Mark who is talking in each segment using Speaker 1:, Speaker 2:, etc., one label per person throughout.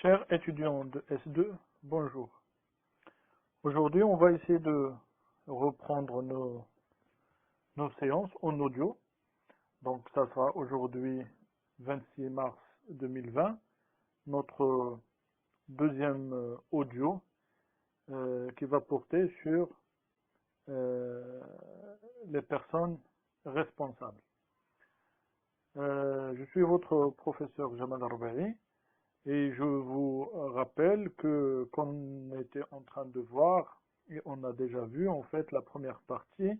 Speaker 1: Chers étudiants de S2, bonjour. Aujourd'hui, on va essayer de reprendre nos séances en audio. Donc, ça sera aujourd'hui 26 mars 2020, notre deuxième audio qui va porter sur les personnes responsables. Je suis votre professeur Jamal Arbaï. Et je vous rappelle que, comme on était en train de voir, et on a déjà vu en fait la première partie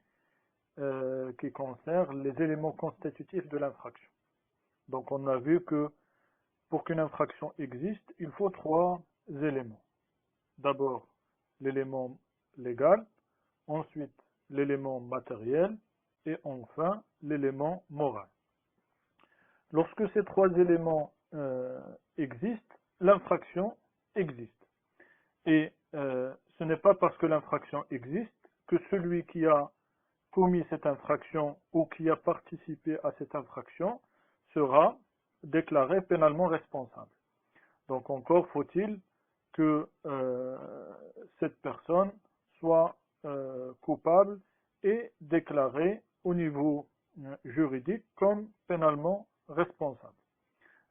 Speaker 1: qui concerne les éléments constitutifs de l'infraction. Donc on a vu que pour qu'une infraction existe, il faut trois éléments. D'abord l'élément légal, ensuite l'élément matériel et enfin l'élément moral. Lorsque ces trois éléments existent, l'infraction existe. Et ce n'est pas parce que l'infraction existe que celui qui a commis cette infraction ou qui a participé à cette infraction sera déclaré pénalement responsable. Donc encore faut-il que cette personne soit coupable et déclarée au niveau juridique comme pénalement responsable.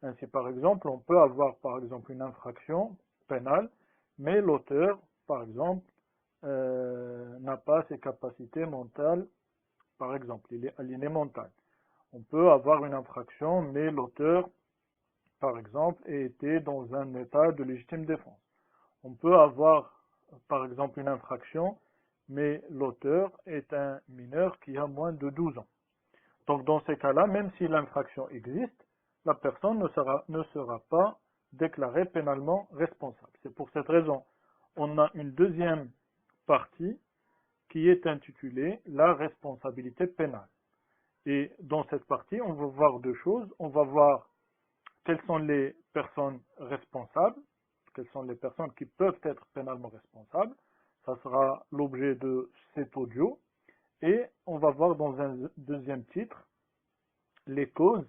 Speaker 1: Ainsi, par exemple, on peut avoir par exemple une infraction pénale, mais l'auteur, par exemple, n'a pas ses capacités mentales, par exemple, il est aliéné mental. On peut avoir une infraction, mais l'auteur, par exemple, a été dans un état de légitime défense. On peut avoir, par exemple, une infraction, mais l'auteur est un mineur qui a moins de 12 ans. Donc, dans ces cas-là, même si l'infraction existe, la personne ne sera pas déclarée pénalement responsable. C'est pour cette raison on a une deuxième partie qui est intitulée la responsabilité pénale. Et dans cette partie, on va voir deux choses. On va voir quelles sont les personnes responsables, quelles sont les personnes qui peuvent être pénalement responsables. Ça sera l'objet de cet audio. Et on va voir dans un deuxième titre les causes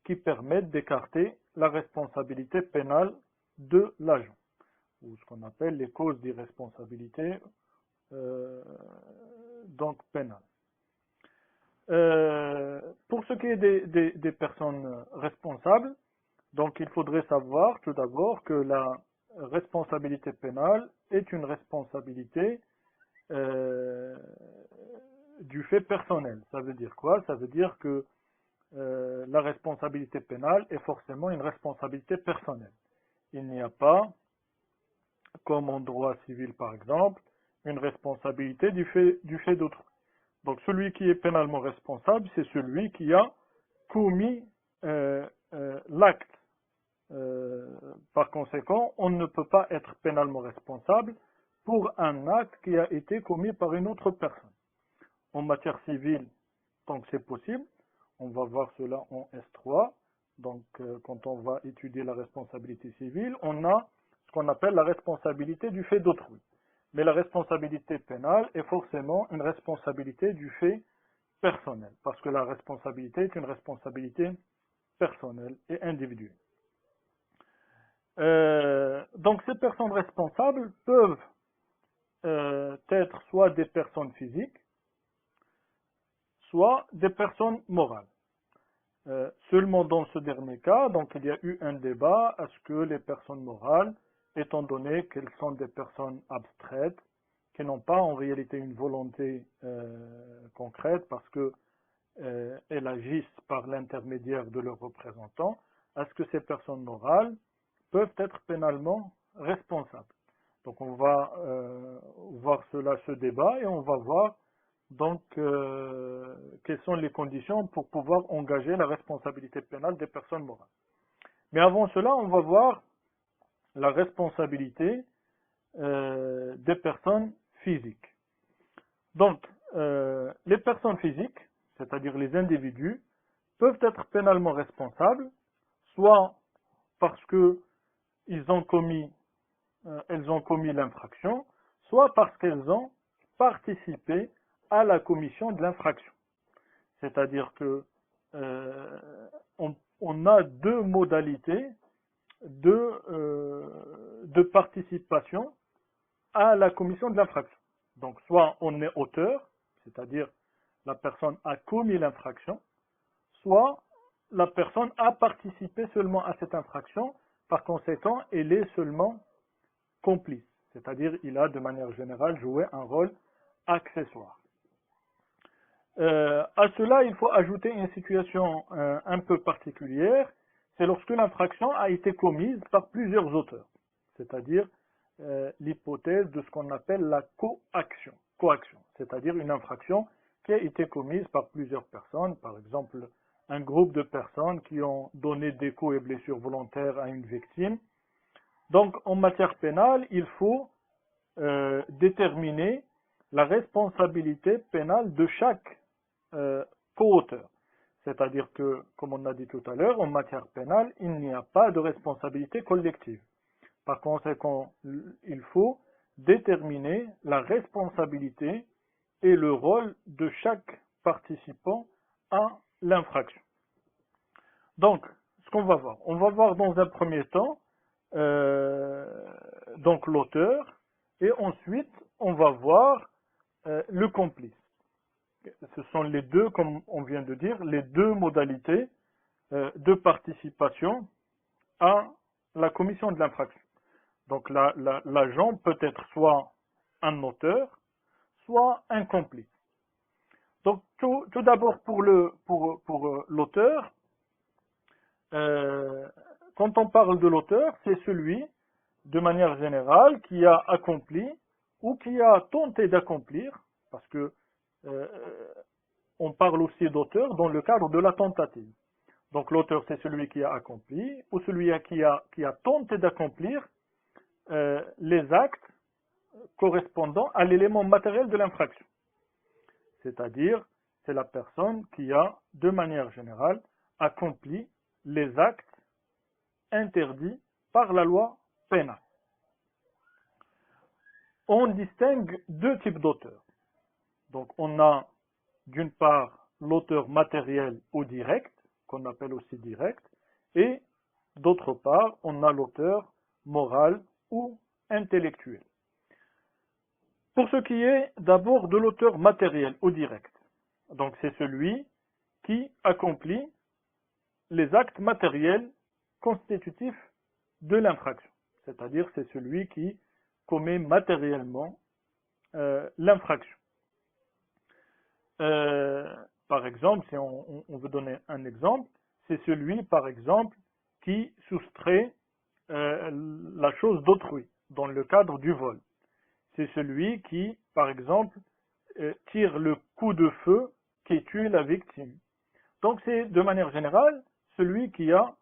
Speaker 1: qui permettent d'écarter la responsabilité pénale de l'agent, ou ce qu'on appelle les causes d'irresponsabilité donc pénale. Pour ce qui est des personnes responsables, donc il faudrait savoir tout d'abord que la responsabilité pénale est une responsabilité du fait personnel. Ça veut dire quoi? Ça veut dire que la responsabilité pénale est forcément une responsabilité personnelle. Il n'y a pas, comme en droit civil par exemple, une responsabilité du fait d'autrui. Donc celui qui est pénalement responsable, c'est celui qui a commis l'acte. Par conséquent, on ne peut pas être pénalement responsable pour un acte qui a été commis par une autre personne. En matière civile, tant que c'est possible, on va voir cela en S3. Donc, quand on va étudier la responsabilité civile, on a ce qu'on appelle la responsabilité du fait d'autrui. Mais la responsabilité pénale est forcément une responsabilité du fait personnel, parce que la responsabilité est une responsabilité personnelle et individuelle. Donc, ces personnes responsables peuvent être soit des personnes physiques, soit des personnes morales. Seulement dans ce dernier cas, donc il y a eu un débat à ce que les personnes morales, étant donné qu'elles sont des personnes abstraites, qui n'ont pas en réalité une volonté concrète parce qu'elles agissent par l'intermédiaire de leurs représentants, à ce que ces personnes morales peuvent être pénalement responsables. Donc on va voir ce débat et on va voir donc quelles sont les conditions pour pouvoir engager la responsabilité pénale des personnes morales. Mais avant cela, on va voir la responsabilité des personnes physiques. Donc, les personnes physiques, c'est-à-dire les individus, peuvent être pénalement responsables, soit parce que elles ont commis l'infraction, soit parce qu'elles ont participé à la commission de l'infraction. C'est-à-dire que on a deux modalités de participation à la commission de l'infraction. Donc, soit on est auteur, c'est-à-dire la personne a commis l'infraction, soit la personne a participé seulement à cette infraction, par conséquent, elle est seulement complice, c'est-à-dire il a de manière générale joué un rôle accessoire. À cela, il faut ajouter une situation un peu particulière, c'est lorsque l'infraction a été commise par plusieurs auteurs, c'est-à-dire l'hypothèse de ce qu'on appelle la coaction, c'est-à-dire une infraction qui a été commise par plusieurs personnes, par exemple un groupe de personnes qui ont donné des coups et blessures volontaires à une victime. Donc en matière pénale, il faut déterminer la responsabilité pénale de chaque co-auteur. C'est-à-dire que, comme on a dit tout à l'heure, en matière pénale, il n'y a pas de responsabilité collective. Par conséquent, il faut déterminer la responsabilité et le rôle de chaque participant à l'infraction. Donc, ce qu'on va voir, on va voir dans un premier temps donc l'auteur, et ensuite on va voir le complice. Ce sont les deux, comme on vient de dire, les deux modalités de participation à la commission de l'infraction. Donc l'agent peut être soit un auteur, soit un complice. Donc tout d'abord pour l'auteur, quand on parle de l'auteur, c'est celui, de manière générale, qui a accompli ou qui a tenté d'accomplir, parce que on parle aussi d'auteur dans le cadre de la tentative. Donc l'auteur, c'est celui qui a accompli ou celui qui a tenté d'accomplir les actes correspondant à l'élément matériel de l'infraction. C'est-à-dire, c'est la personne qui a, de manière générale, accompli les actes interdits par la loi pénale. On distingue deux types d'auteurs. Donc on a d'une part l'auteur matériel ou direct, qu'on appelle aussi direct, et d'autre part on a l'auteur moral ou intellectuel. Pour ce qui est d'abord de l'auteur matériel ou direct, donc c'est celui qui accomplit les actes matériels constitutifs de l'infraction, c'est-à-dire c'est celui qui commet matériellement l'infraction. Par exemple, si on veut donner un exemple, c'est celui, par exemple, qui soustrait la chose d'autrui dans le cadre du vol. C'est celui qui, par exemple, tire le coup de feu qui tue la victime. Donc c'est de manière générale celui qui a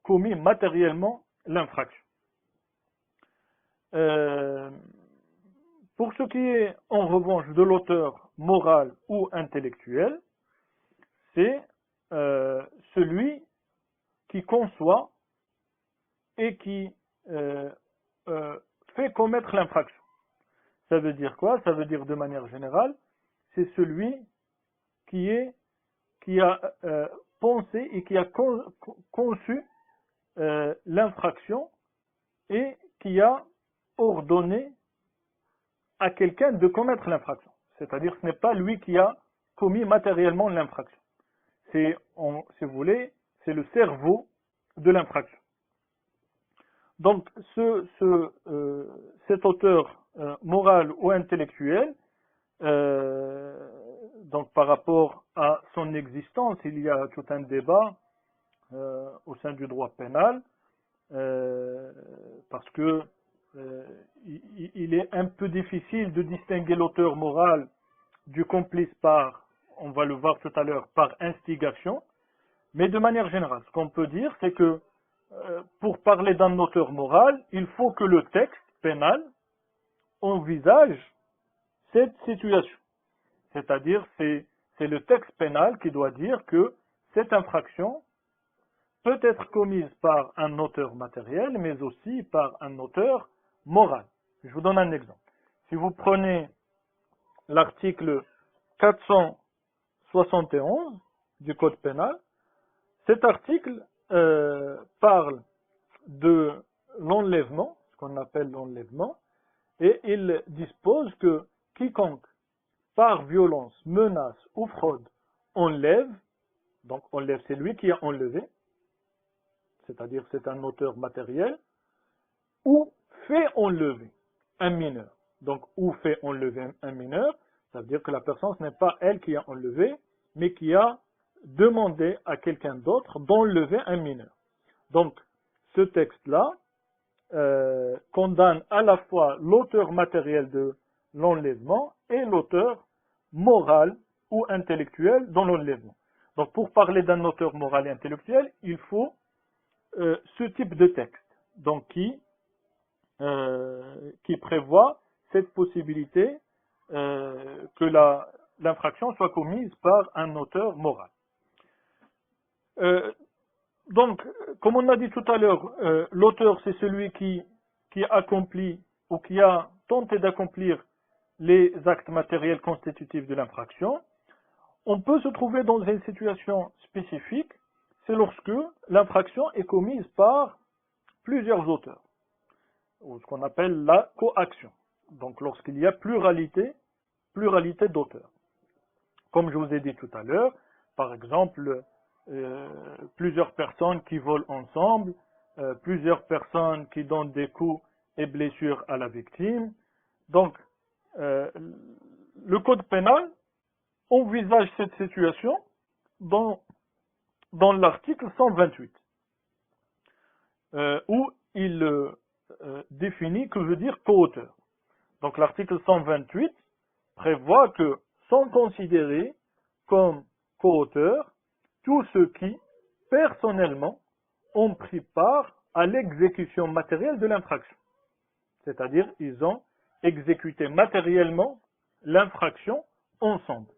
Speaker 1: commis matériellement l'infraction. Pour ce qui est en revanche de l'auteur moral ou intellectuel, c'est celui qui conçoit et qui fait commettre l'infraction. Ça veut dire quoi? Ça veut dire de manière générale, c'est celui qui a pensé et qui a conçu l'infraction et qui a ordonné à quelqu'un de commettre l'infraction. C'est-à-dire ce n'est pas lui qui a commis matériellement l'infraction. C'est, si vous voulez, c'est le cerveau de l'infraction. Donc cet auteur moral ou intellectuel, donc par rapport à son existence, il y a tout un débat au sein du droit pénal, parce que il est un peu difficile de distinguer l'auteur moral du complice par, on va le voir tout à l'heure, par instigation, mais de manière générale, ce qu'on peut dire, c'est que pour parler d'un auteur moral, il faut que le texte pénal envisage cette situation. C'est-à-dire, c'est le texte pénal qui doit dire que cette infraction peut être commise par un auteur matériel, mais aussi par un auteur moral. Je vous donne un exemple. Si vous prenez l'article 471 du Code pénal, cet article parle de l'enlèvement, ce qu'on appelle l'enlèvement, et il dispose que quiconque, par violence, menace ou fraude, enlève, donc enlève c'est lui qui a enlevé, c'est-à-dire c'est un auteur matériel, ou fait enlever un mineur. Donc, ou fait enlever un mineur, ça veut dire que la personne, ce n'est pas elle qui a enlevé, mais qui a demandé à quelqu'un d'autre d'enlever un mineur. Donc, ce texte-là condamne à la fois l'auteur matériel de l'enlèvement et l'auteur moral ou intellectuel dans l'enlèvement. Donc, pour parler d'un auteur moral et intellectuel, il faut ce type de texte, donc qui prévoit cette possibilité que l'infraction soit commise par un auteur moral. Donc, comme on a dit tout à l'heure, l'auteur c'est celui qui accomplit ou qui a tenté d'accomplir les actes matériels constitutifs de l'infraction. On peut se trouver dans une situation spécifique, c'est lorsque l'infraction est commise par plusieurs auteurs, ou ce qu'on appelle la coaction. Donc lorsqu'il y a pluralité d'auteurs. Comme je vous ai dit tout à l'heure, par exemple, plusieurs personnes qui volent ensemble, plusieurs personnes qui donnent des coups et blessures à la victime. Donc, le code pénal envisage cette situation dans l'article 128, où il définit que veut dire coauteur. Donc l'article 128 prévoit que sont considérés comme coauteurs tous ceux qui, personnellement, ont pris part à l'exécution matérielle de l'infraction. C'est-à-dire, ils ont exécuté matériellement l'infraction ensemble.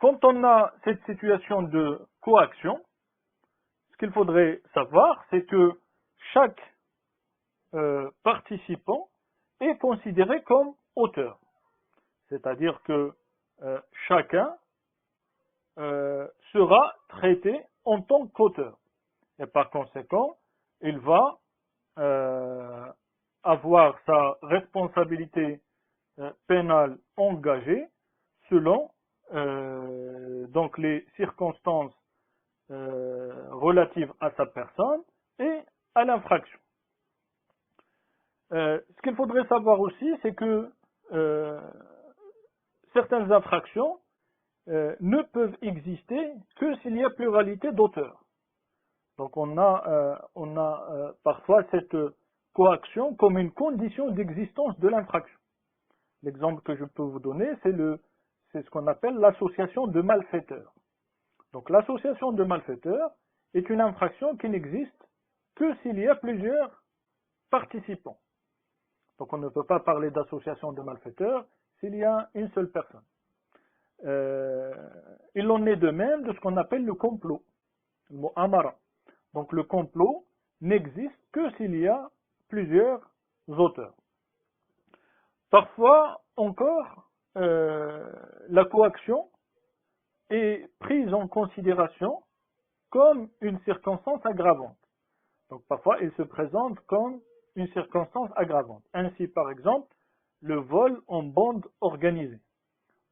Speaker 1: Quand on a cette situation de coaction, ce qu'il faudrait savoir, c'est que chaque participant est considéré comme auteur. C'est-à-dire que chacun sera traité en tant qu'auteur. Et par conséquent, il va avoir sa responsabilité pénale engagée selon donc les circonstances relatives à sa personne et à l'infraction. Ce qu'il faudrait savoir aussi, c'est que certaines infractions ne peuvent exister que s'il y a pluralité d'auteurs. Donc on a parfois cette coaction comme une condition d'existence de l'infraction. L'exemple que je peux vous donner, c'est ce qu'on appelle l'association de malfaiteurs. Donc l'association de malfaiteurs est une infraction qui n'existe que s'il y a plusieurs participants. Donc on ne peut pas parler d'association de malfaiteurs s'il y a une seule personne. Il en est de même de ce qu'on appelle le complot, le mot amara. Donc le complot n'existe que s'il y a plusieurs auteurs. Parfois encore, la coaction est prise en considération comme une circonstance aggravante. Donc parfois, il se présente comme une circonstance aggravante. Ainsi, par exemple, le vol en bande organisée.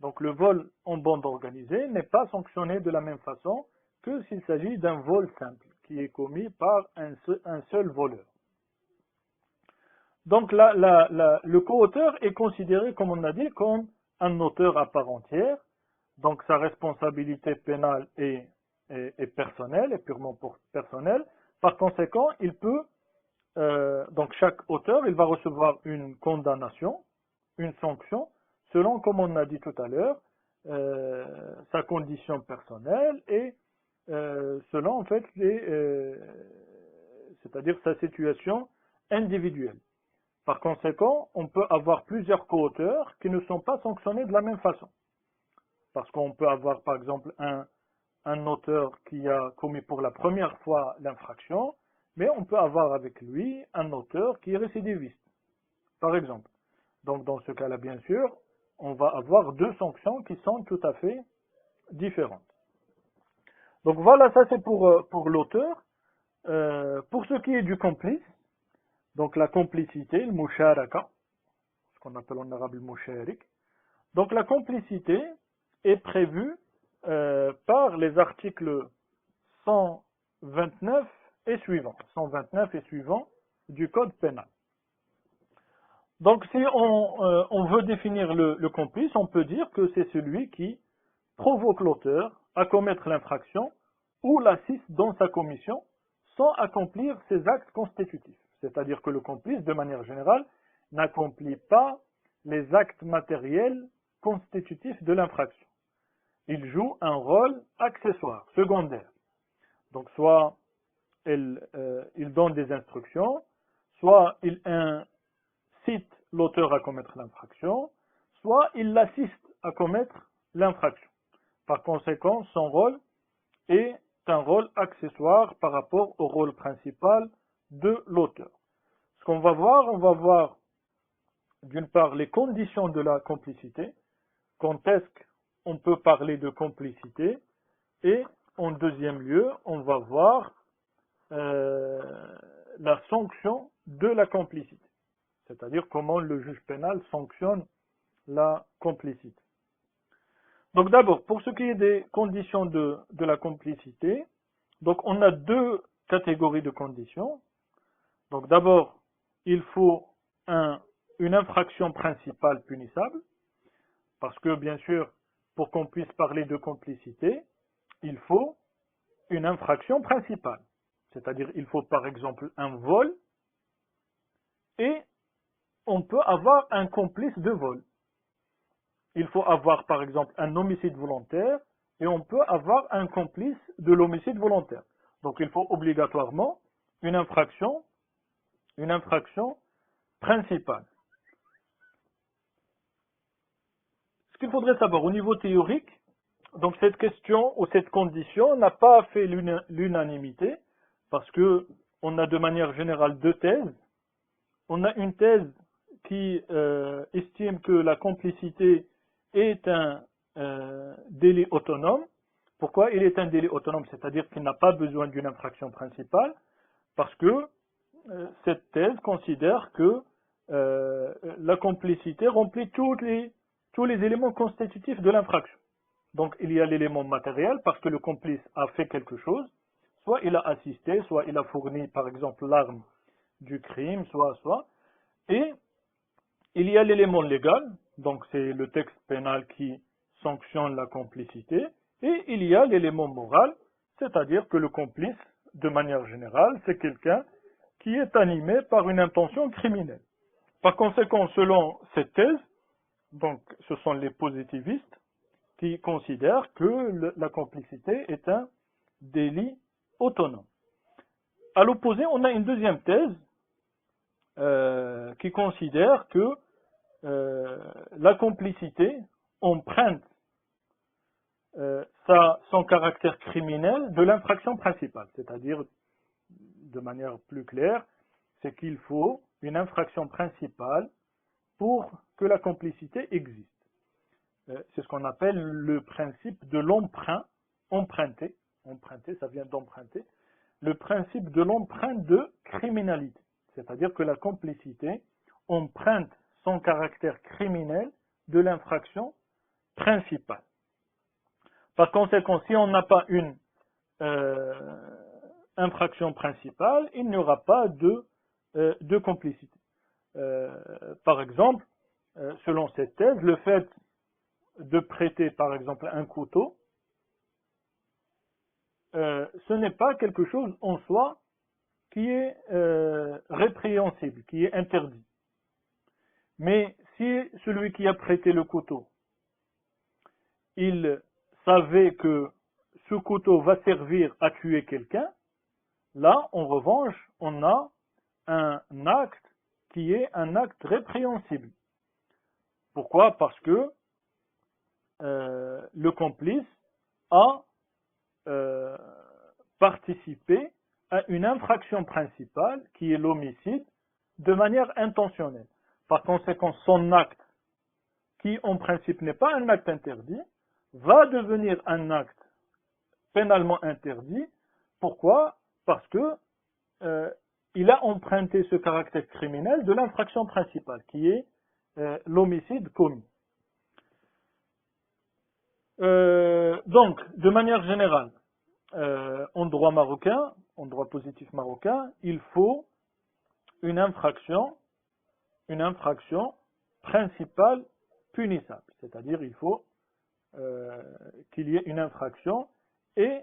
Speaker 1: Donc le vol en bande organisée n'est pas sanctionné de la même façon que s'il s'agit d'un vol simple, qui est commis par un seul voleur. Donc le co-auteur est considéré, comme on a dit, comme un auteur à part entière. Donc sa responsabilité pénale est personnelle, est purement personnelle. Par conséquent, il peut, donc chaque auteur, il va recevoir une condamnation, une sanction, selon, comme on a dit tout à l'heure, sa condition personnelle et selon en fait c'est-à-dire sa situation individuelle. Par conséquent, on peut avoir plusieurs co-auteurs qui ne sont pas sanctionnés de la même façon. Parce qu'on peut avoir par exemple un auteur qui a commis pour la première fois l'infraction, mais on peut avoir avec lui un auteur qui est récidiviste, par exemple. Donc dans ce cas-là, bien sûr, on va avoir deux sanctions qui sont tout à fait différentes. Donc voilà, ça c'est pour l'auteur. Pour ce qui est du complice, donc la complicité, le musharaka, ce qu'on appelle en arabe le musharik. Donc la complicité est prévue par les articles 129 et suivants, 129 et suivants du code pénal. Donc si on veut définir le complice, on peut dire que c'est celui qui provoque l'auteur à commettre l'infraction ou l'assiste dans sa commission sans accomplir ses actes constitutifs. C'est-à-dire que le complice, de manière générale, n'accomplit pas les actes matériels constitutifs de l'infraction. Il joue un rôle accessoire, secondaire. Donc soit il donne des instructions, soit il incite l'auteur à commettre l'infraction, soit il l'assiste à commettre l'infraction. Par conséquent, son rôle est un rôle accessoire par rapport au rôle principal de l'auteur. Ce qu'on va voir d'une part les conditions de la complicité, quand est-ce qu'on peut parler de complicité, et en deuxième lieu, on va voir la sanction de la complicité, c'est-à-dire comment le juge pénal sanctionne la complicité. Donc d'abord, pour ce qui est des conditions de la complicité, donc on a deux catégories de conditions. Donc d'abord, il faut une infraction principale punissable, parce que bien sûr, pour qu'on puisse parler de complicité, il faut une infraction principale. C'est-à-dire, il faut par exemple un vol, et on peut avoir un complice de vol. Il faut avoir par exemple un homicide volontaire, et on peut avoir un complice de l'homicide volontaire. Donc il faut obligatoirement une infraction principale. Ce qu'il faudrait savoir au niveau théorique, donc cette question ou cette condition n'a pas fait l'unanimité, parce que on a de manière générale deux thèses. On a une thèse qui estime que la complicité est un délit autonome. Pourquoi il est un délit autonome? C'est-à-dire qu'il n'a pas besoin d'une infraction principale, parce que cette thèse considère que la complicité remplit tous les éléments constitutifs de l'infraction. Donc il y a l'élément matériel, parce que le complice a fait quelque chose, soit il a assisté, soit il a fourni par exemple l'arme du crime, soit. Et il y a l'élément légal, donc c'est le texte pénal qui sanctionne la complicité, et il y a l'élément moral, c'est-à-dire que le complice, de manière générale, c'est quelqu'un qui est animé par une intention criminelle. Par conséquent, selon cette thèse, donc ce sont les positivistes qui considèrent que la complicité est un délit autonome. À l'opposé, on a une deuxième thèse qui considère que la complicité emprunte son caractère criminel de l'infraction principale, c'est-à-dire, de manière plus claire, c'est qu'il faut une infraction principale pour que la complicité existe. C'est ce qu'on appelle le principe de l'emprunt, emprunter, ça vient d'emprunter, le principe de l'emprunt de criminalité, c'est-à-dire que la complicité emprunte son caractère criminel de l'infraction principale. Par conséquent, si on n'a pas une infraction principale, il n'y aura pas de complicité. Par exemple, selon cette thèse, le fait de prêter par exemple un couteau, ce n'est pas quelque chose en soi qui est répréhensible, qui est interdit. Mais si celui qui a prêté le couteau, il savait que ce couteau va servir à tuer quelqu'un, là, en revanche, on a un acte qui est un acte répréhensible. Pourquoi? Parce que le complice a participé à une infraction principale qui est l'homicide de manière intentionnelle. Par conséquent, son acte, qui en principe n'est pas un acte interdit, va devenir un acte pénalement interdit. Pourquoi? Parce que il a emprunté ce caractère criminel de l'infraction principale, qui est l'homicide commis. Donc, de manière générale, en droit marocain, en droit positif marocain, il faut une infraction principale punissable. C'est-à-dire, il faut qu'il y ait une infraction et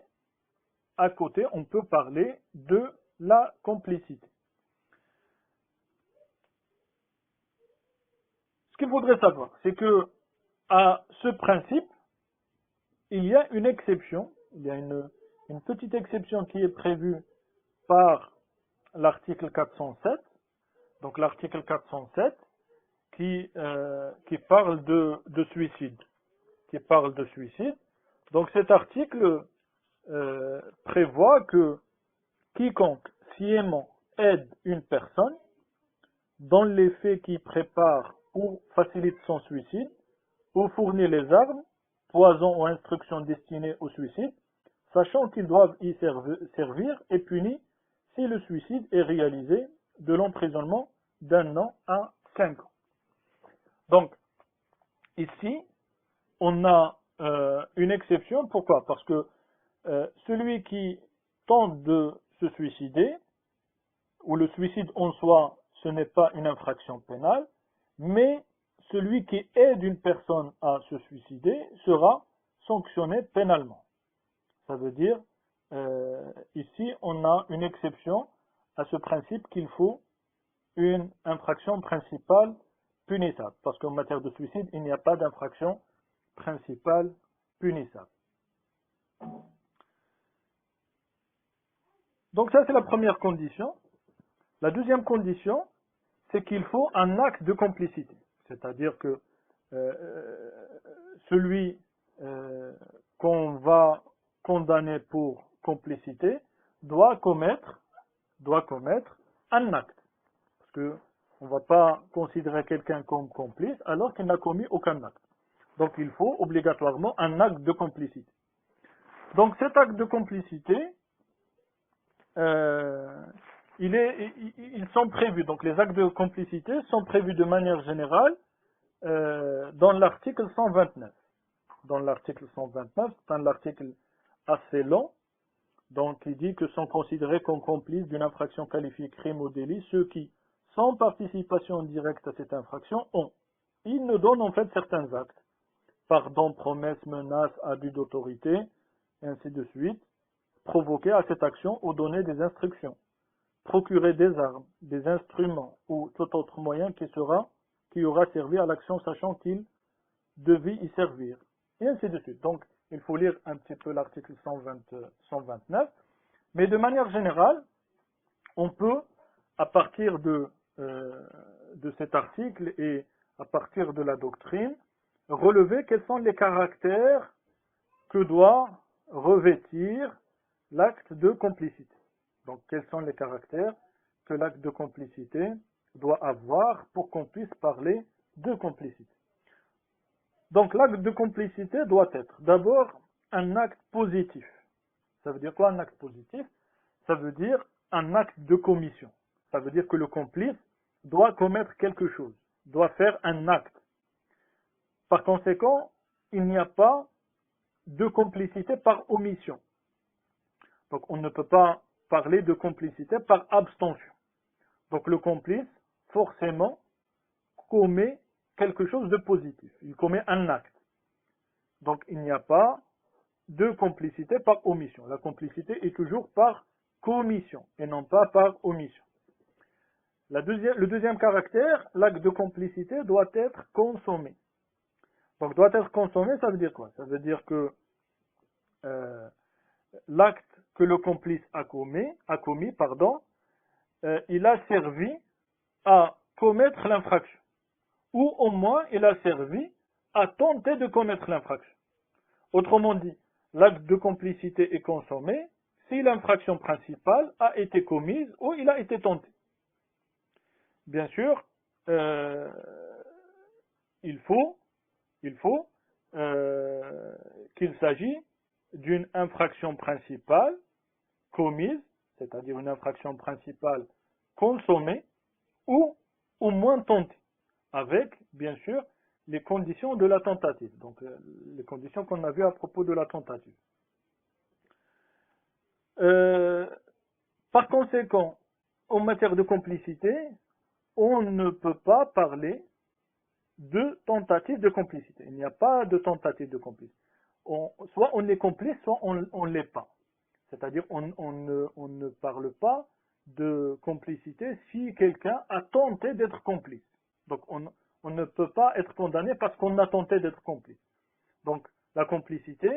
Speaker 1: à côté, on peut parler de la complicité. Ce qu'il faudrait savoir, c'est que à ce principe, il y a une exception, il y a une petite exception qui est prévue par l'article 407. Donc l'article 407 qui parle de suicide. Qui parle de suicide. Donc cet article prévoit que quiconque sciemment aide une personne dans les faits qui préparent ou facilitent son suicide, ou fournit les armes, poisons ou instructions destinées au suicide, sachant qu'ils doivent y servir, est puni si le suicide est réalisé de l'emprisonnement d'1 an à 5 ans. Donc, ici, on a une exception. Pourquoi? Parce que celui qui tente de se suicider, ou le suicide en soi, ce n'est pas une infraction pénale, mais celui qui aide une personne à se suicider sera sanctionné pénalement. Ça veut dire, ici, on a une exception à ce principe qu'il faut une infraction principale punissable. Parce qu'en matière de suicide, il n'y a pas d'infraction principale punissable. Donc ça, c'est la première condition. La deuxième condition, c'est qu'il faut un acte de complicité. C'est-à-dire que celui qu'on va condamner pour complicité doit commettre un acte. Parce que on ne va pas considérer quelqu'un comme complice alors qu'il n'a commis aucun acte. Donc il faut obligatoirement un acte de complicité. Donc cet acte de complicité, ils sont prévus. Donc les actes de complicité sont prévus de manière générale dans l'article 129. Dans l'article 129, c'est un article assez long, donc il dit que sont considérés comme complices d'une infraction qualifiée crime ou délit ceux qui, sans participation directe à cette infraction, ont. Il nous donne en fait certains actes. Pardon, promesse, menace, abus d'autorité, et ainsi de suite, provoquer à cette action ou donner des instructions, procurer des armes, des instruments ou tout autre moyen qui aura servi à l'action sachant qu'il devait y servir, et ainsi de suite. Donc, il faut lire un petit peu l'article 129, mais de manière générale, on peut, à partir de cet article et à partir de la doctrine, relever quels sont les caractères que doit revêtir l'acte de complicité. Donc, quels sont les caractères que l'acte de complicité doit avoir pour qu'on puisse parler de complicité. Donc, l'acte de complicité doit être d'abord un acte positif. Ça veut dire quoi un acte positif? Ça veut dire un acte de commission. Ça veut dire que le complice doit commettre quelque chose, doit faire un acte. Par conséquent, il n'y a pas de complicité par omission. Donc on ne peut pas parler de complicité par abstention. Donc le complice, forcément, commet quelque chose de positif. Il commet un acte. Donc il n'y a pas de complicité par omission. La complicité est toujours par commission et non pas par omission. Le deuxième caractère, l'acte de complicité doit être consommé. Donc doit être consommé, ça veut dire quoi? Ça veut dire que l'acte que le complice a commis, il a servi à commettre l'infraction. Ou au moins, il a servi à tenter de commettre l'infraction. Autrement dit, l'acte de complicité est consommé si l'infraction principale a été commise ou il a été tenté. Bien sûr, il faut qu'il s'agisse d'une infraction principale commise, c'est-à-dire une infraction principale consommée, ou au moins tentée, avec, bien sûr, les conditions de la tentative, donc les conditions qu'on a vues à propos de la tentative. Par conséquent, en matière de complicité, on ne peut pas parler de tentative de complicité. Il n'y a pas de tentative de complicité. Soit on est complice, soit on ne l'est pas. C'est-à-dire on ne parle pas de complicité si quelqu'un a tenté d'être complice. Donc on ne peut pas être condamné parce qu'on a tenté d'être complice. Donc la complicité,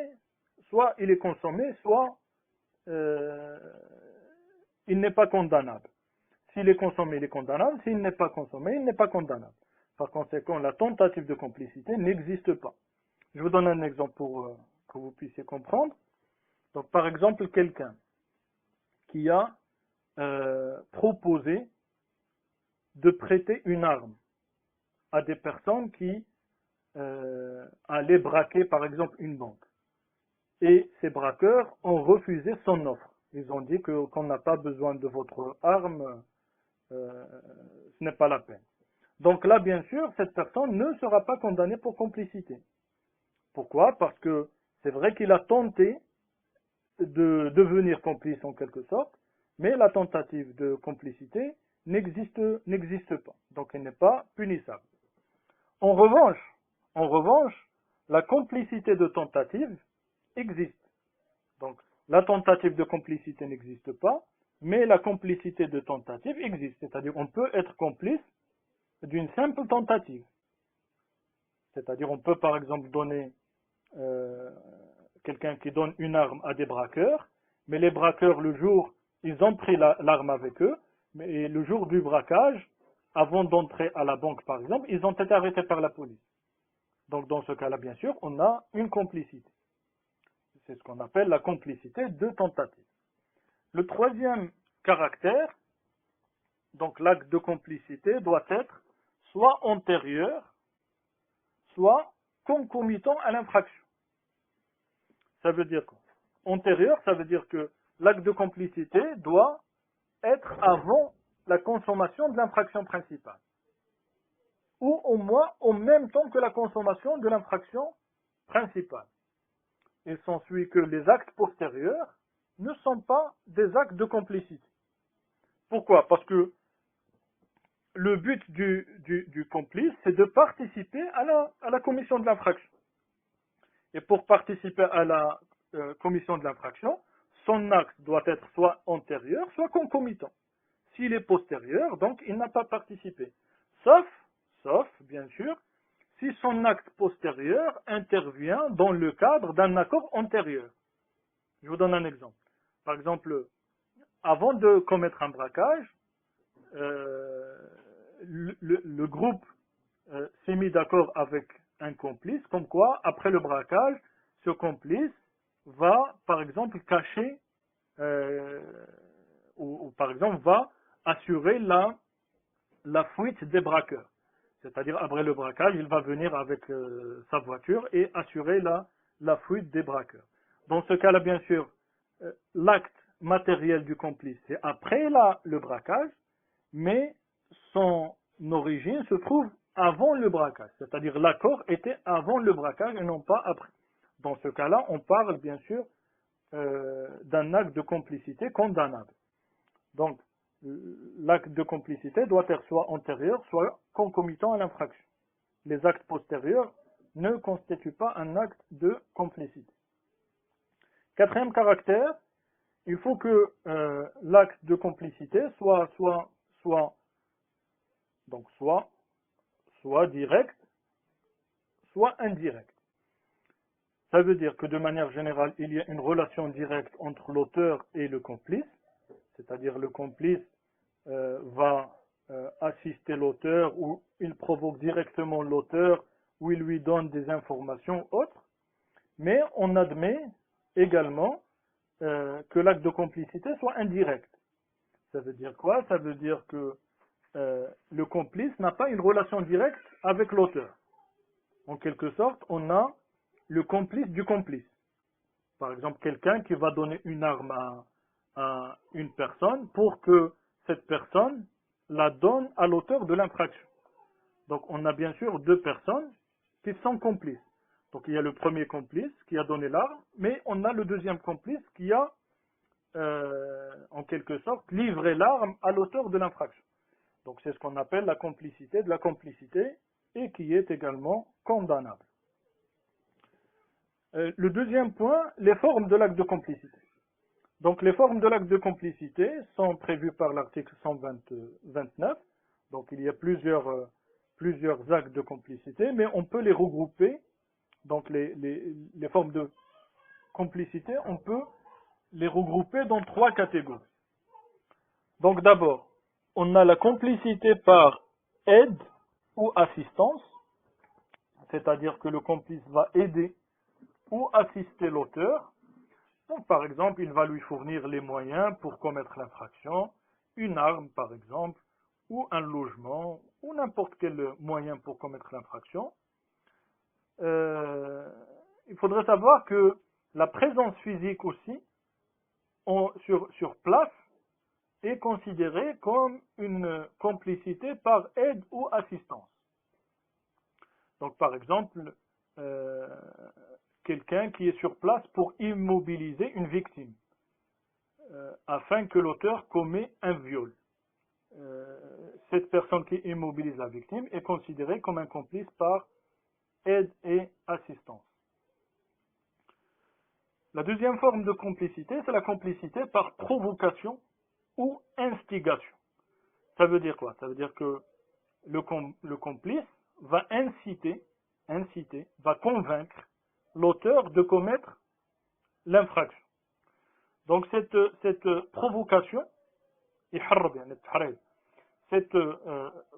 Speaker 1: soit il est consommé, soit il n'est pas condamnable. S'il est consommé, il est condamnable. S'il n'est pas consommé, il n'est pas condamnable. Par conséquent, la tentative de complicité n'existe pas. Je vous donne un exemple pour que vous puissiez comprendre. Donc, par exemple, quelqu'un qui a proposé de prêter une arme à des personnes qui allaient braquer, par exemple, une banque. Et ces braqueurs ont refusé son offre. Ils ont dit qu'on n'a pas besoin de votre arme, ce n'est pas la peine. Donc là, bien sûr, cette personne ne sera pas condamnée pour complicité. Pourquoi? Parce que c'est vrai qu'il a tenté de devenir complice en quelque sorte, mais la tentative de complicité n'existe pas. Donc elle n'est pas punissable. En revanche, la complicité de tentative existe. Donc la tentative de complicité n'existe pas, mais la complicité de tentative existe. C'est-à-dire on peut être complice d'une simple tentative. C'est-à-dire on peut par exemple donner quelqu'un qui donne une arme à des braqueurs, mais les braqueurs le jour, ils ont pris l'arme avec eux, mais le jour du braquage, avant d'entrer à la banque par exemple, ils ont été arrêtés par la police. Donc dans ce cas-là, bien sûr, on a une complicité. C'est ce qu'on appelle la complicité de tentative. Le troisième caractère, donc l'acte de complicité doit être soit antérieur, soit concomitant à l'infraction. Ça veut dire quoi? Antérieur, ça veut dire que l'acte de complicité doit être avant la consommation de l'infraction principale. Ou au moins en même temps que la consommation de l'infraction principale. Il s'ensuit que les actes postérieurs ne sont pas des actes de complicité. Pourquoi? Parce que le but du complice, c'est de participer à la commission de l'infraction. Et pour participer à la commission de l'infraction, son acte doit être soit antérieur, soit concomitant. S'il est postérieur, donc il n'a pas participé. Sauf, bien sûr, si son acte postérieur intervient dans le cadre d'un accord antérieur. Je vous donne un exemple. Par exemple, avant de commettre un braquage, le groupe s'est mis d'accord avec un complice, comme quoi, après le braquage, ce complice va, par exemple, cacher, ou par exemple, va assurer la fuite des braqueurs. C'est-à-dire, après le braquage, il va venir avec sa voiture et assurer la fuite des braqueurs. Dans ce cas-là, bien sûr, l'acte matériel du complice, c'est après le braquage, mais son origine se trouve avant le braquage. C'est-à-dire, l'accord était avant le braquage et non pas après. Dans ce cas-là, on parle, bien sûr, d'un acte de complicité condamnable. Donc, l'acte de complicité doit être soit antérieur, soit concomitant à l'infraction. Les actes postérieurs ne constituent pas un acte de complicité. Quatrième caractère, il faut que l'acte de complicité soit direct, soit indirect. Ça veut dire que de manière générale, il y a une relation directe entre l'auteur et le complice, c'est-à-dire le complice va assister l'auteur ou il provoque directement l'auteur ou il lui donne des informations autres, mais on admet également que l'acte de complicité soit indirect. Ça veut dire quoi? Ça veut dire que le complice n'a pas une relation directe avec l'auteur. En quelque sorte, on a le complice du complice. Par exemple, quelqu'un qui va donner une arme à une personne pour que cette personne la donne à l'auteur de l'infraction. Donc on a bien sûr deux personnes qui sont complices. Donc il y a le premier complice qui a donné l'arme, mais on a le deuxième complice qui a en quelque sorte livré l'arme à l'auteur de l'infraction. Donc c'est ce qu'on appelle la complicité de la complicité et qui est également condamnable. Le deuxième point, les formes de l'acte de complicité. Donc les formes de l'acte de complicité sont prévues par l'article 129. Donc il y a plusieurs actes de complicité, mais on peut les regrouper. Donc les formes de complicité, on peut les regrouper dans trois catégories. Donc d'abord, on a la complicité par aide ou assistance, c'est-à-dire que le complice va aider ou assister l'auteur. Donc par exemple, il va lui fournir les moyens pour commettre l'infraction, une arme par exemple, ou un logement, ou n'importe quel moyen pour commettre l'infraction. Il faudrait savoir que la présence physique aussi sur place est considérée comme une complicité par aide ou assistance. Donc par exemple, quelqu'un qui est sur place pour immobiliser une victime, afin que l'auteur commet un viol. Cette personne qui immobilise la victime est considérée comme un complice par aide et assistance. La deuxième forme de complicité, c'est la complicité par provocation ou instigation. Ça veut dire quoi? Ça veut dire que le complice va inciter, va convaincre l'auteur de commettre l'infraction. Donc cette provocation, cette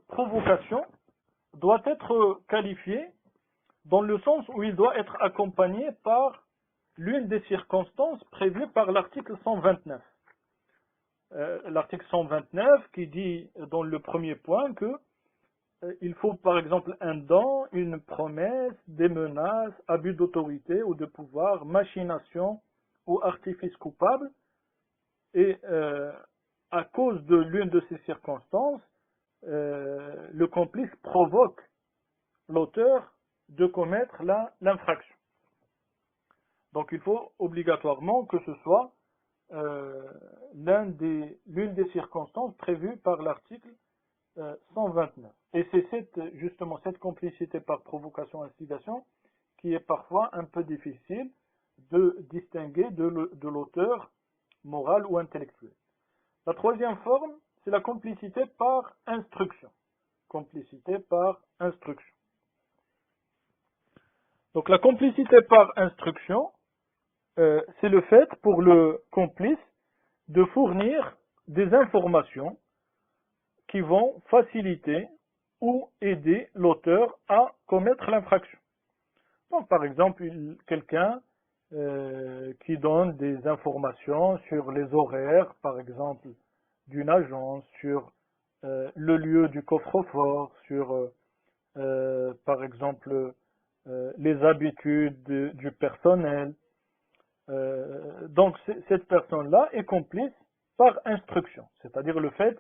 Speaker 1: provocation doit être qualifiée dans le sens où il doit être accompagné par l'une des circonstances prévues par l'article 129. L'article 129 qui dit dans le premier point que il faut par exemple un don, une promesse, des menaces, abus d'autorité ou de pouvoir, machination ou artifice coupable, et à cause de l'une de ces circonstances, le complice provoque l'auteur de commettre l'infraction. Donc il faut obligatoirement que ce soit l'une des circonstances prévues par l'article 129. Et c'est justement cette complicité par provocation-instigation qui est parfois un peu difficile de distinguer de l'auteur moral ou intellectuel. La troisième forme, c'est la complicité par instruction. Complicité par instruction. Donc la complicité par instruction, c'est le fait pour le complice de fournir des informations qui vont faciliter ou aider l'auteur à commettre l'infraction. Donc par exemple, quelqu'un qui donne des informations sur les horaires, par exemple, d'une agence, sur le lieu du coffre-fort, sur, par exemple, les habitudes du personnel. Donc cette personne-là est complice par instruction, c'est-à-dire le fait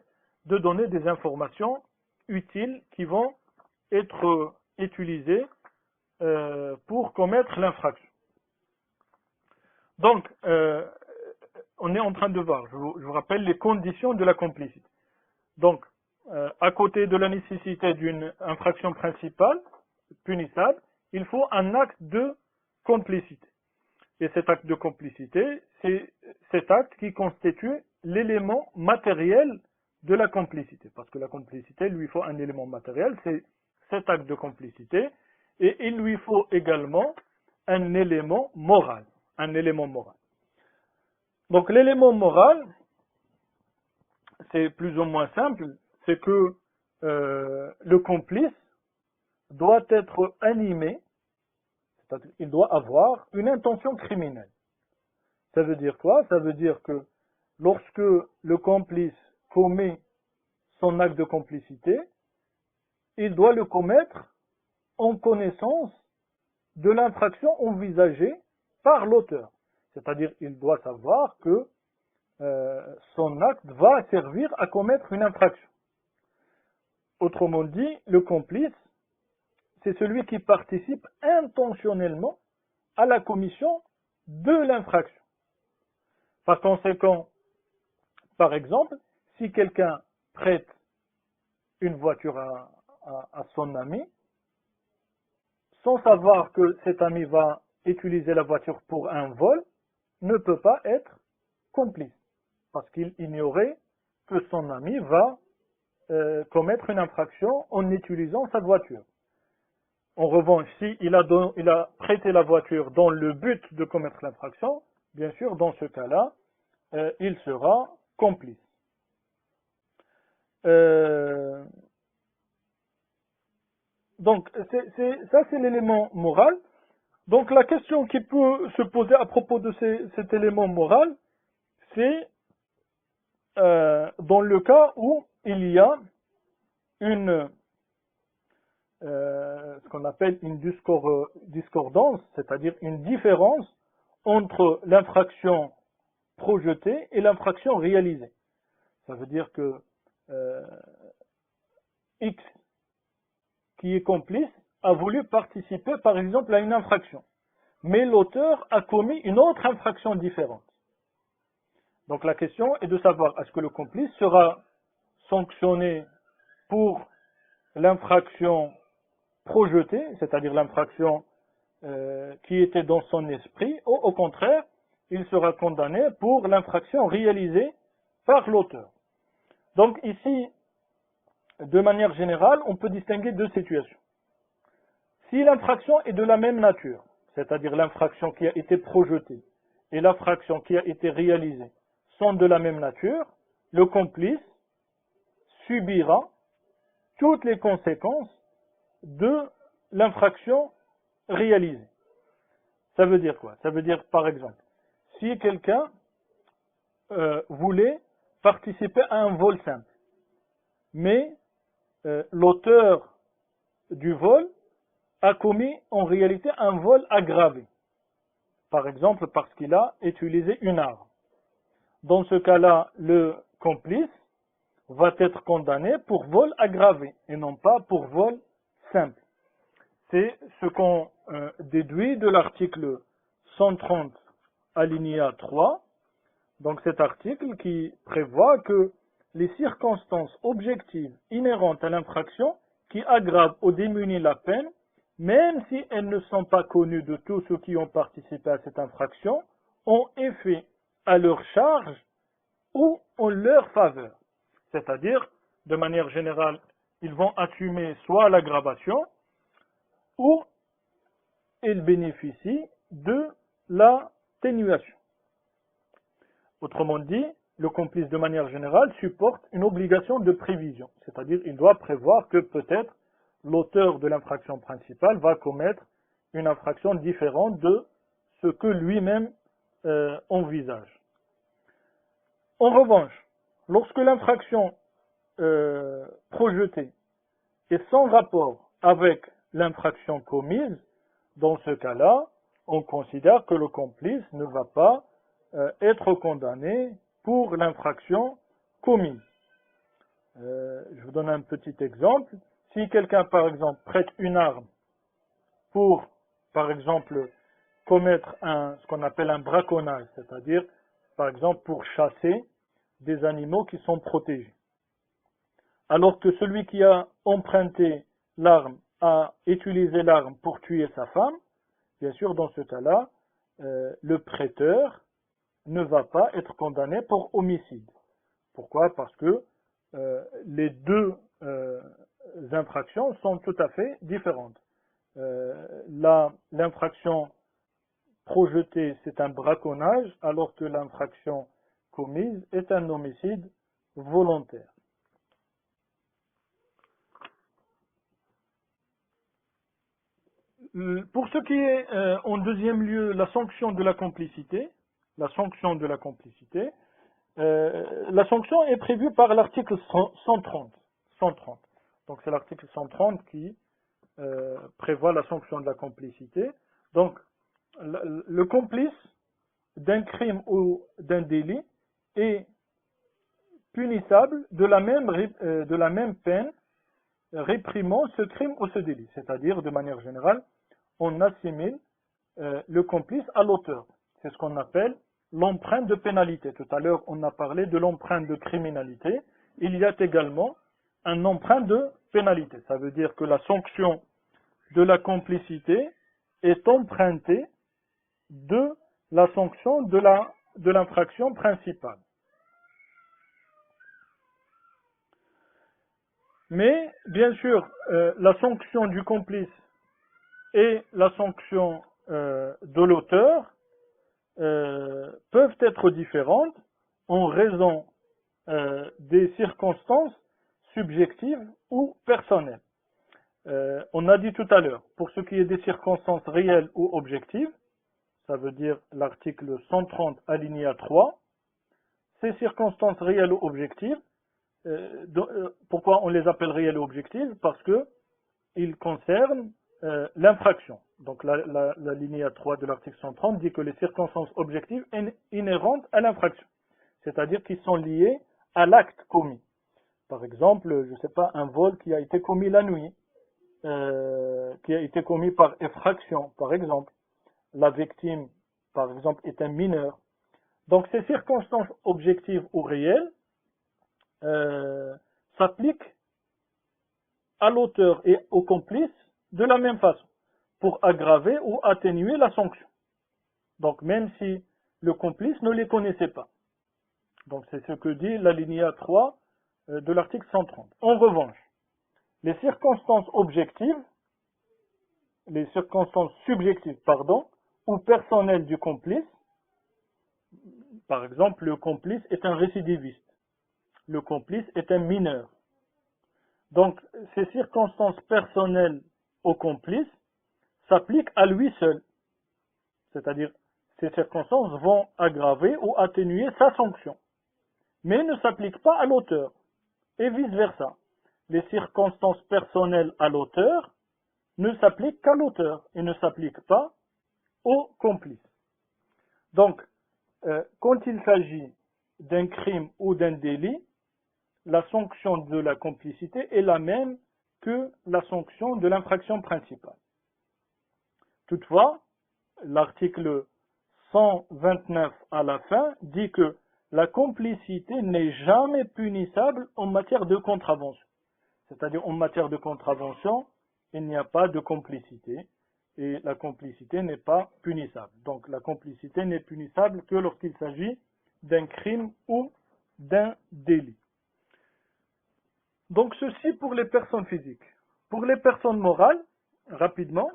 Speaker 1: de donner des informations utiles qui vont être utilisées pour commettre l'infraction. Donc, on est en train de voir, je vous rappelle les conditions de la complicité. Donc, à côté de la nécessité d'une infraction principale, punissable, il faut un acte de complicité. Et cet acte de complicité, c'est cet acte qui constitue l'élément matériel de la complicité. Parce que la complicité, lui faut un élément matériel, c'est cet acte de complicité, et il lui faut également un élément moral. Un élément moral. Donc l'élément moral, c'est plus ou moins simple, c'est que le complice doit être animé, c'est-à-dire il doit avoir une intention criminelle. Ça veut dire quoi? Ça veut dire que lorsque le complice commet son acte de complicité, il doit le commettre en connaissance de l'infraction envisagée par l'auteur. C'est-à-dire, il doit savoir que son acte va servir à commettre une infraction. Autrement dit, le complice, c'est celui qui participe intentionnellement à la commission de l'infraction. Par conséquent, par exemple, si quelqu'un prête une voiture à son ami, sans savoir que cet ami va utiliser la voiture pour un vol, ne peut pas être complice, parce qu'il ignorait que son ami va commettre une infraction en utilisant sa voiture. En revanche, s'il a prêté la voiture dans le but de commettre l'infraction, bien sûr, dans ce cas-là, il sera complice. Donc, ça c'est l'élément moral. Donc, la question qui peut se poser à propos de cet élément moral, c'est dans le cas où il y a ce qu'on appelle une discordance, c'est-à-dire une différence entre l'infraction projetée et l'infraction réalisée. Ça veut dire que X, qui est complice, a voulu participer par exemple à une infraction, mais l'auteur a commis une autre infraction différente. Donc la question est de savoir, est-ce que le complice sera sanctionné pour l'infraction projetée, c'est-à-dire l'infraction qui était dans son esprit, ou au contraire, il sera condamné pour l'infraction réalisée par l'auteur. Donc ici, de manière générale, on peut distinguer deux situations. Si l'infraction est de la même nature, c'est-à-dire l'infraction qui a été projetée et l'infraction qui a été réalisée sont de la même nature, le complice subira toutes les conséquences de l'infraction réalisée. Ça veut dire quoi? Ça veut dire, par exemple, si quelqu'un voulait participer à un vol simple, mais l'auteur du vol a commis en réalité un vol aggravé, par exemple parce qu'il a utilisé une arme. Dans ce cas-là, le complice va être condamné pour vol aggravé et non pas pour vol simple. C'est ce qu'on déduit de l'article 130 alinéa 3. Donc cet article qui prévoit que les circonstances objectives inhérentes à l'infraction qui aggravent ou diminuent la peine, même si elles ne sont pas connues de tous ceux qui ont participé à cette infraction, ont effet à leur charge ou en leur faveur. C'est-à-dire, de manière générale, ils vont assumer soit l'aggravation, ou ils bénéficient de l'atténuation. Autrement dit, le complice, de manière générale, supporte une obligation de prévision. C'est-à-dire, il doit prévoir que peut-être l'auteur de l'infraction principale va commettre une infraction différente de ce que lui-même envisage. En revanche, lorsque l'infraction projetée est sans rapport avec l'infraction commise, dans ce cas-là, on considère que le complice ne va pas être condamné pour l'infraction commise. Je vous donne un petit exemple. Si quelqu'un, par exemple, prête une arme pour, par exemple, commettre ce qu'on appelle un braconnage, c'est-à-dire, par exemple, pour chasser des animaux qui sont protégés, alors que celui qui a emprunté l'arme a utilisé l'arme pour tuer sa femme, bien sûr, dans ce cas-là, le prêteur ne va pas être condamné pour homicide. Pourquoi? Parce que les deux infractions sont tout à fait différentes. L'infraction projetée, c'est un braconnage, alors que l'infraction commise est un homicide volontaire. Pour ce qui est, en deuxième lieu, la sanction de la complicité, la sanction est prévue par l'article 130. Donc c'est l'article 130 qui prévoit la sanction de la complicité. Donc le complice d'un crime ou d'un délit est punissable de la même peine réprimant ce crime ou ce délit. C'est-à-dire, de manière générale, on assimile le complice à l'auteur. C'est ce qu'on appelle l'empreinte de pénalité. Tout à l'heure, on a parlé de l'empreinte de criminalité. Il y a également un empreinte de pénalité. Ça veut dire que la sanction de la complicité est empruntée de la sanction de l'infraction principale. Mais, bien sûr, la sanction du complice et la sanction de l'auteur peuvent être différentes en raison des circonstances subjectives ou personnelles. On a dit tout à l'heure, pour ce qui est des circonstances réelles ou objectives, ça veut dire l'article 130 alinéa 3, ces circonstances réelles ou objectives, pourquoi on les appelle réelles ou objectives? Parce que ils concernent l'infraction. Donc l'alinéa 3 de l'article 130 dit que les circonstances objectives inhérentes à l'infraction, c'est-à-dire qui sont liées à l'acte commis. Par exemple, je ne sais pas, un vol qui a été commis la nuit, qui a été commis par effraction, par exemple. La victime, par exemple, est un mineur. Donc ces circonstances objectives ou réelles s'appliquent à l'auteur et au complice de la même façon, pour aggraver ou atténuer la sanction. Donc même si le complice ne les connaissait pas. Donc c'est ce que dit l'alinéa 3 de l'article 130. En revanche, les circonstances subjectives, ou personnelles du complice, par exemple, le complice est un récidiviste, le complice est un mineur. Donc, ces circonstances personnelles au complice s'appliquent à lui seul. C'est-à-dire, ces circonstances vont aggraver ou atténuer sa sanction, mais ne s'appliquent pas à l'auteur, et vice-versa. Les circonstances personnelles à l'auteur ne s'appliquent qu'à l'auteur et ne s'appliquent pas au complice. Donc, quand il s'agit d'un crime ou d'un délit, la sanction de la complicité est la même que la sanction de l'infraction principale. Toutefois, l'article 129 à la fin dit que la complicité n'est jamais punissable en matière de contravention. C'est-à-dire en matière de contravention, il n'y a pas de complicité et la complicité n'est pas punissable. Donc la complicité n'est punissable que lorsqu'il s'agit d'un crime ou d'un délit. Donc ceci pour les personnes physiques. Pour les personnes morales, rapidement,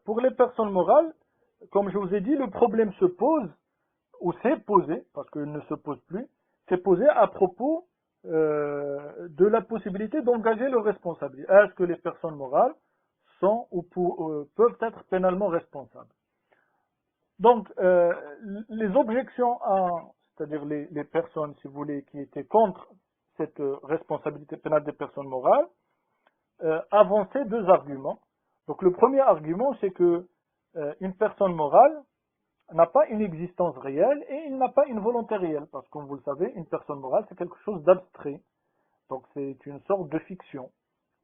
Speaker 1: pour les personnes morales, comme je vous ai dit, le problème se pose, ou s'est posé, parce qu'il ne se pose plus, s'est posé à propos de la possibilité d'engager le responsable. Est-ce que les personnes morales sont ou peuvent être pénalement responsables? Donc, les objections c'est-à-dire les personnes, si vous voulez, qui étaient contre cette responsabilité pénale des personnes morales, avançaient deux arguments. Donc, le premier argument, c'est que une personne morale n'a pas une existence réelle et il n'a pas une volonté réelle. Parce que, comme vous le savez, une personne morale, c'est quelque chose d'abstrait. Donc, c'est une sorte de fiction.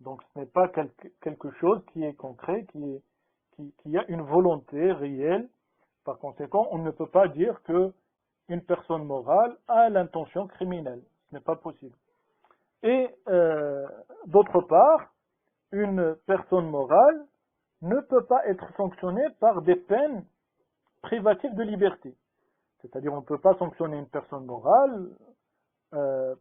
Speaker 1: Donc, ce n'est pas quelque chose qui est concret, qui a une volonté réelle. Par conséquent, on ne peut pas dire que une personne morale a l'intention criminelle. Ce n'est pas possible. Et d'autre part, une personne morale ne peut pas être sanctionnée par des peines privatives de liberté. C'est-à-dire, on ne peut pas sanctionner une personne morale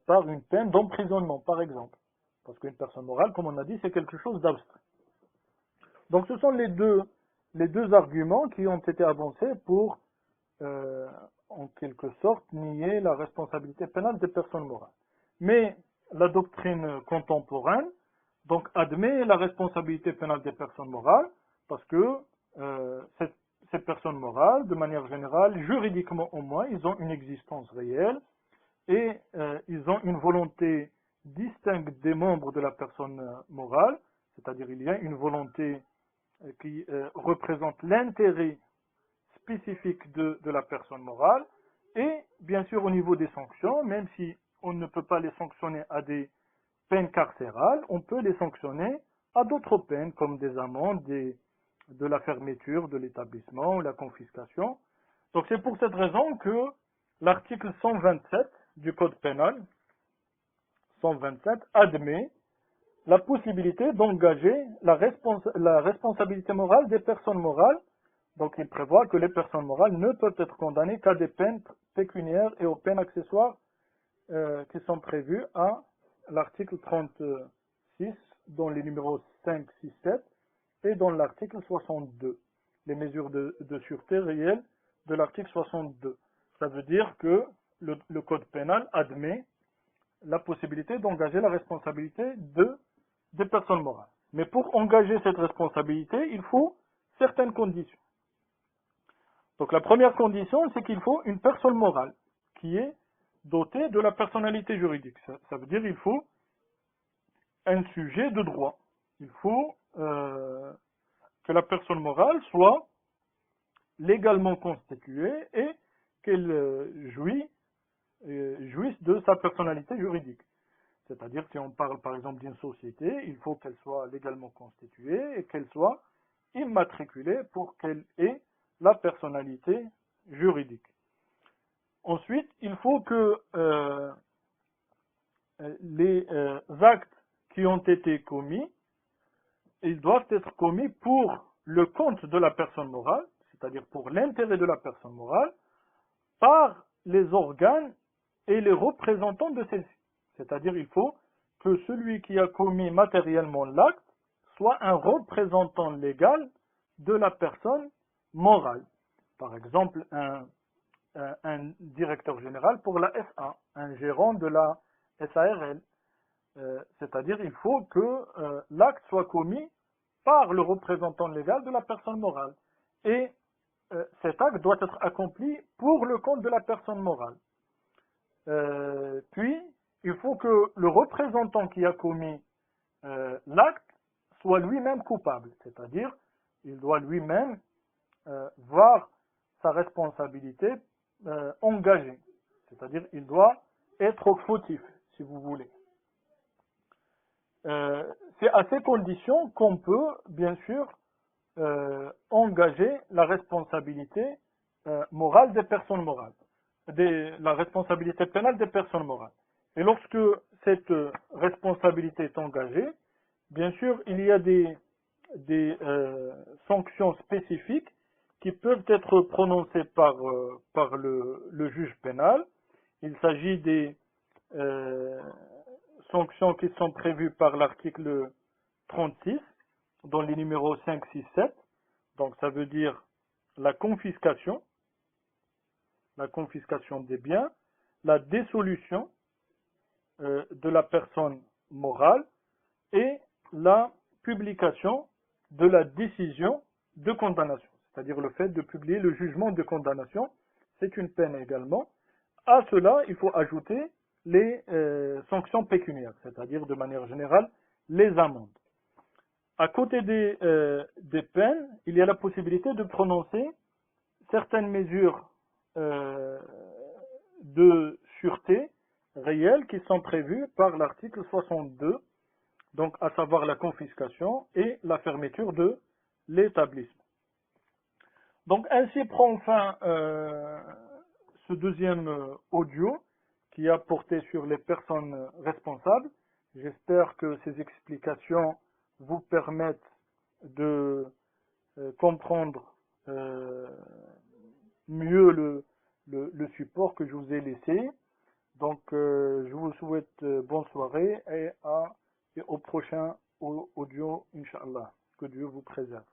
Speaker 1: par une peine d'emprisonnement, par exemple. Parce qu'une personne morale, comme on a dit, c'est quelque chose d'abstrait. Donc, ce sont les deux arguments qui ont été avancés pour, en quelque sorte, nier la responsabilité pénale des personnes morales. Mais la doctrine contemporaine, donc, admet la responsabilité pénale des personnes morales, parce que ces personnes morales, de manière générale, juridiquement au moins, ils ont une existence réelle et ils ont une volonté distincte des membres de la personne morale, c'est-à-dire il y a une volonté qui représente l'intérêt spécifiques de la personne morale, et bien sûr au niveau des sanctions, même si on ne peut pas les sanctionner à des peines carcérales, on peut les sanctionner à d'autres peines comme des amendes, de la fermeture de l'établissement ou la confiscation. Donc c'est pour cette raison que l'article 127 du Code pénal, 127, admet la possibilité d'engager la responsabilité morale des personnes morales. Donc il prévoit que les personnes morales ne peuvent être condamnées qu'à des peines pécuniaires et aux peines accessoires qui sont prévues à l'article 36, dans les numéros 5, 6, 7, et dans l'article 62, les mesures de sûreté réelle de l'article 62. Ça veut dire que le Code pénal admet la possibilité d'engager la responsabilité des personnes morales. Mais pour engager cette responsabilité, il faut certaines conditions. Donc la première condition, c'est qu'il faut une personne morale qui est dotée de la personnalité juridique. Ça veut dire qu'il faut un sujet de droit. Il faut que la personne morale soit légalement constituée et qu'elle jouisse de sa personnalité juridique. C'est-à-dire, si on parle par exemple d'une société, il faut qu'elle soit légalement constituée et qu'elle soit immatriculée pour qu'elle ait la personnalité juridique. Ensuite, il faut que les actes qui ont été commis, ils doivent être commis pour le compte de la personne morale, c'est-à-dire pour l'intérêt de la personne morale, par les organes et les représentants de celle-ci. C'est-à-dire il faut que celui qui a commis matériellement l'acte soit un représentant légal de la personne morale. Par exemple, un directeur général pour la SA, un gérant de la SARL. C'est-à-dire il faut que l'acte soit commis par le représentant légal de la personne morale. Et cet acte doit être accompli pour le compte de la personne morale. Puis, il faut que le représentant qui a commis l'acte soit lui-même coupable, c'est-à-dire il doit lui-même voir sa responsabilité engagée, c'est-à-dire il doit être fautif, si vous voulez. C'est à ces conditions qu'on peut, bien sûr, engager la responsabilité morale des personnes morales, la responsabilité pénale des personnes morales. Et lorsque cette responsabilité est engagée, bien sûr, il y a des sanctions spécifiques qui peuvent être prononcées par le juge pénal. Il s'agit des sanctions qui sont prévues par l'article 36, dans les numéros 5, 6, 7. Donc ça veut dire la confiscation des biens, la dissolution de la personne morale et la publication de la décision de condamnation. C'est-à-dire le fait de publier le jugement de condamnation, c'est une peine également. À cela, il faut ajouter les sanctions pécuniaires, c'est-à-dire de manière générale les amendes. À côté des peines, il y a la possibilité de prononcer certaines mesures de sûreté réelles qui sont prévues par l'article 62, donc à savoir la confiscation et la fermeture de l'établissement. Donc ainsi prend fin ce deuxième audio qui a porté sur les personnes responsables. J'espère que ces explications vous permettent de comprendre mieux le support que je vous ai laissé. Donc je vous souhaite bonne soirée et au prochain audio, Inch'Allah. Que Dieu vous préserve.